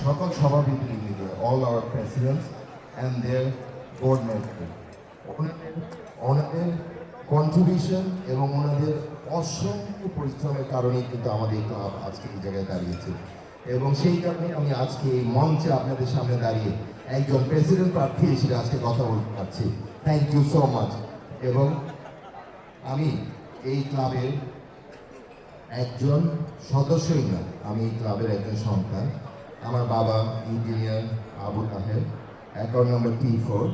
সকল সভাপতিবৃন্দকে, all our presidents and their board members, ওনাদের contribution এবং ওনাদের অসংখ্য পরিশ্রমের কারণে কিন্তু আমাদের ক্লাব আজকে এই জায়গায় দাঁড়িয়েছে। এবং সেই কারণে আমি আজকে এই মঞ্চে আপনাদের সামনে দাঁড়িয়ে একজন প্রেসিডেন্ট প্রার্থী হিসেবে আজকে কথা বলতে পারছি। Thank you so much. এবং আমি এই ক্লাবের একজন সদস্যই না, আমি এই ক্লাবের একজন সন্তান। আমার বাবা engineer Abu Taher, account number T4,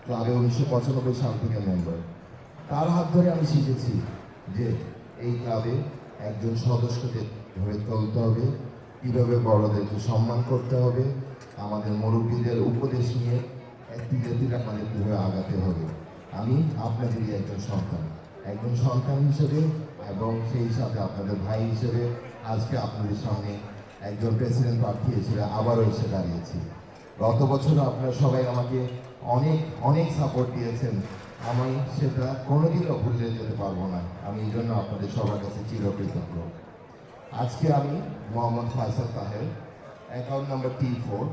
ক্লাবে 1995 সাল থেকে মেম্বার। তার হাত ধরে আমি শিখেছি যে এই ক্লাবে একজন সদস্যকে ধরে চলতে হবে, কীভাবে বড়দেরকে সম্মান করতে হবে, আমাদের মুরব্বীদের উপদেশ নিয়ে একটি জাতির আমাদের কীভাবে আগাতে হবে। আমি আপনাদেরই একজন সন্তান হিসেবে এবং সেই সাথে আপনাদের ভাই হিসেবে আজকে আপনাদের সামনে একজন প্রেসিডেন্ট প্রার্থী হিসেবে আবারও এসে দাঁড়িয়েছি। গত বছর আপনারা সবাই আমাকে অনেক অনেক সাপোর্ট দিয়েছেন, আমি সেটা কোনোদিনও ভুলে যেতে পারবো না। আমি এই জন্য আপনাদের সবার কাছে চিরকৃতজ্ঞ। আজকে আমি Mohammad Faisal Taher, account number T4,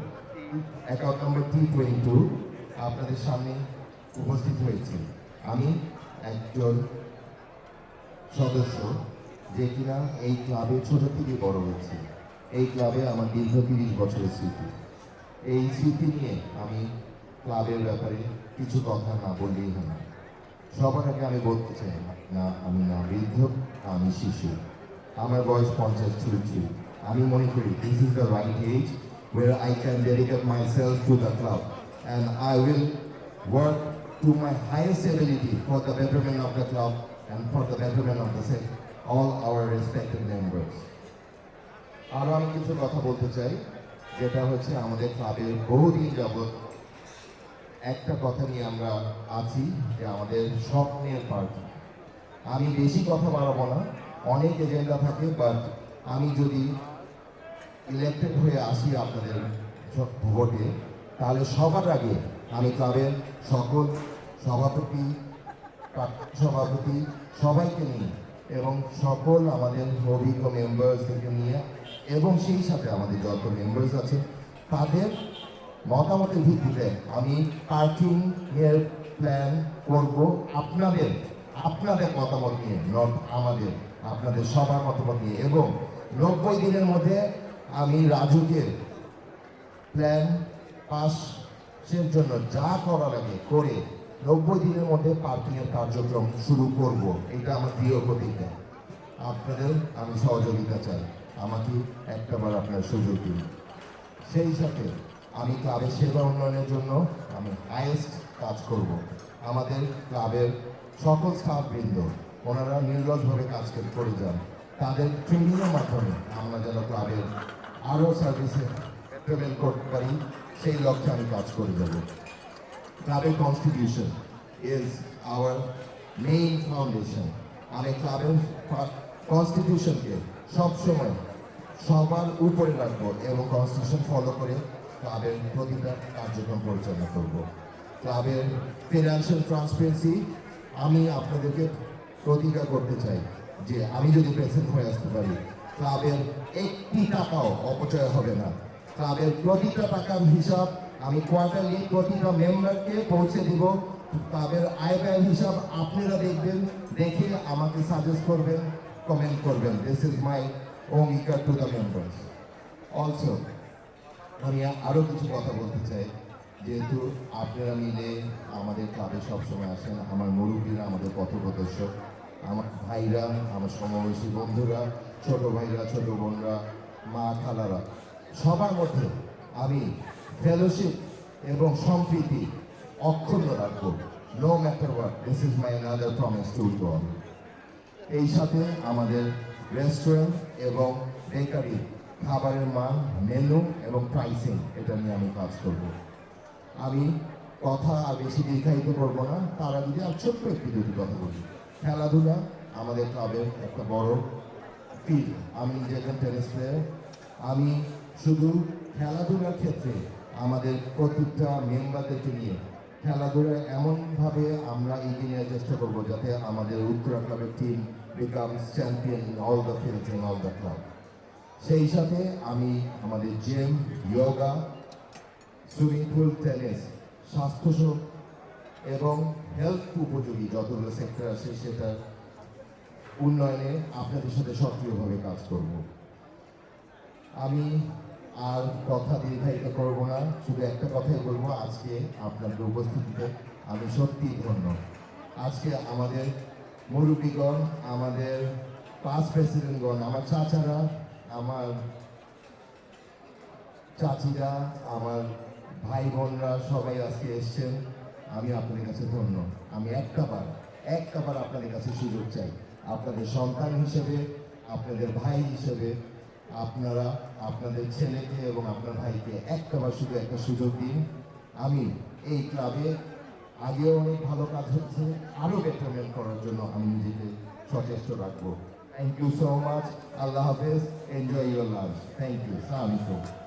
account number T22 আপনাদের সামনে উপস্থিত হয়েছি। আমি একজন সদস্য যে কিনা এই ক্লাবে ছোট থেকে বড় হয়েছি। এই ক্লাবে আমার দীর্ঘ 30 বছরের স্মৃতি। এই স্মৃতি নিয়ে আমি ক্লাবের ব্যাপারে কিছু কথা না বললেই হয় না। সবার আগে আমি বলতে চাই না, আমি না বৃদ্ধ, আমি শিশু। আমার বয়স 50 চলছে। আমি মনে করি this is the right age where I can dedicate myself to the club and I will work to my highest ability for the betterment of the club and for the betterment of all our respected members. আরও আমি কিছু কথা বলতে চাই, যেটা হচ্ছে আমাদের ক্লাবের বহুদিন যাবৎ একটা কথা নিয়ে আমরা আছি যে আমাদের স্বপ্নের পার্টি। আমি বেশি কথা বাড়াবো না, অনেক এজেন্ডা থাকে, বাট আমি যদি ইলেক্টেড হয়ে আসি আপনাদের ভোটে, তাহলে সবার আগে আমি ক্লাবের সকল সভাপতি, সভাপতি সবাইকে নিয়ে এবং সকল আমাদের অভিজ্ঞ মেম্বার্সদেরকে নিয়ে এবং সেই সাথে আমাদের যত মেম্বার্স আছে তাদের মতামতের ভিত্তিতে আমি পার্কিং এর প্ল্যান করব আপনাদের মতামত নিয়ে, নট আপনাদের সবার মতামত নিয়ে। এবং 90 দিনের মধ্যে আমি রাজুকে প্ল্যান পাসের জন্য যা করা লাগে করে 90 দিনের মধ্যে পার্কিংয়ের কার্যক্রম শুরু করব। এটা আমার প্রিয় প্রতিজ্ঞা। আপনাদের আমি সহযোগিতা চাই, আমাকে একটাবার আপনার সুযোগ দিন। সেই সাথে আমি ক্লাবের সেবা উন্নয়নের জন্য আমি হাইয়েস্ট কাজ করব। আমাদের ক্লাবের সকল স্টাফবৃন্দ ওনারা নির্লসভাবে কাজ করে যান, তাদের ট্রেনিংয়ের মাধ্যমে আমরা যেন ক্লাবের আরও সার্ভিসে পেমেন্ট করতে পারি, সেই লক্ষ্যে আমি কাজ করে যাব। ক্লাবের constitution is our main foundation. আমি ক্লাবের কনস্টিটিউশনকে সবসময় সবার উপরে রাখবো এবং কনস্টিটিউশন ফলো করে ক্লাবের প্রতিটা কার্যক্রম পরিচালনা করব। ক্লাবের ফিনান্সিয়াল ট্রান্সপারেন্সি আমি আপনাদেরকে প্রতিজ্ঞা করতে চাই যে আমি যদি প্রেসিডেন্ট হয়ে আসতে পারি, ক্লাবের একটি টাকাও অপচয় হবে না। ক্লাবের প্রতিটা টাকার হিসাব আমি কোয়ার্টারলি প্রতিটা মেম্বারকে পৌঁছে দিব। ক্লাবের আয় ব্যয় হিসাব আপনারা দেখবেন, দেখে আমাকে সাজেস্ট করবেন, কমেন্ট করবেন। দিস ইজ মাই অঙ্গীকার টু দ্য মেম্বার্স। অলসো আমি আরও কিছু কথা বলতে চাই, যেহেতু আপনারা মিলে আমাদের ক্লাবে সবসময় আসেন, আমার মুরব্বীরা, আমাদের পথপ্রদর্শক, আমার ভাইরা, আমার সমবয়সী বন্ধুরা, ছোট ভাইরা, ছোট বোনরা, মা খালারা, সবার মধ্যে আমি ফেলোশিপ এবং সম্প্রীতি অক্ষুণ্ণ রাখবো। No matter what, this is my another promise to all. এই সাথে আমাদের রেস্টুরেন্ট এবং বেকারি খাবারের মান, মেনু এবং প্রাইসিং, এটা নিয়ে আমি কাজ করব। আমি কথা আর বেশি দীর্ঘায়িত করবো না, তার আগে আর ছোট্ট দুটি কথা বলি। খেলাধুলা আমাদের ক্লাবের একটা বড় ফিল্ড। আমি নিজে একজন টেনিস প্লেয়ার। আমি শুধু খেলাধুলার ক্ষেত্রে আমাদের প্রত্যেকটা মেম্বারদেরকে নিয়ে খেলাধুলায় এমনভাবে আমরা এগিয়ে নেওয়ার চেষ্টা করবো যাতে আমাদের উত্তরা ক্লাবের team becomes champion in all the fields in all the club. সেই সাথে আমি আমাদের gym, yoga, swimming pool, tennis, স্বাস্থ্য এবং হেলথ উপযোগী যতগুলো সেক্টর আছে সেটার উন্নয়নে আপনাদের সাথে সক্রিয়ভাবে কাজ করব। আমি আর কথা দীর্ঘায়িত করব না, শুধু একটা কথাই বলবো, আজকে আপনাদের উপস্থিতিতে আমি সত্যিই ধন্য। আজকে আমাদের মুরব্বীগণ, আমাদের পাস্ট প্রেসিডেন্টগণ, আমার চাচারা, আমার চাচিরা, আমার ভাই বোনরা সবাই আজকে এসছেন। আমি আপনাদের কাছে ধন্য। আমি একটাবার আপনাদের কাছে সুযোগ চাই, আপনাদের সন্তান হিসেবে, আপনাদের ভাই হিসেবে আপনারা আপনাদের ছেলেকে এবং আপনার ভাইকে একটাবার শুধু একটা সুযোগ দিন। আমি এই ক্লাবে আগেও অনেক ভালো কাজ হচ্ছে, আরও বেটারমেন্ট করার জন্য আমি নিজেকে সচেষ্ট রাখবো। Thank you so much. আল্লাহ হাফেজ। Enjoy your lunch. Thank you. সালামালাইকুম।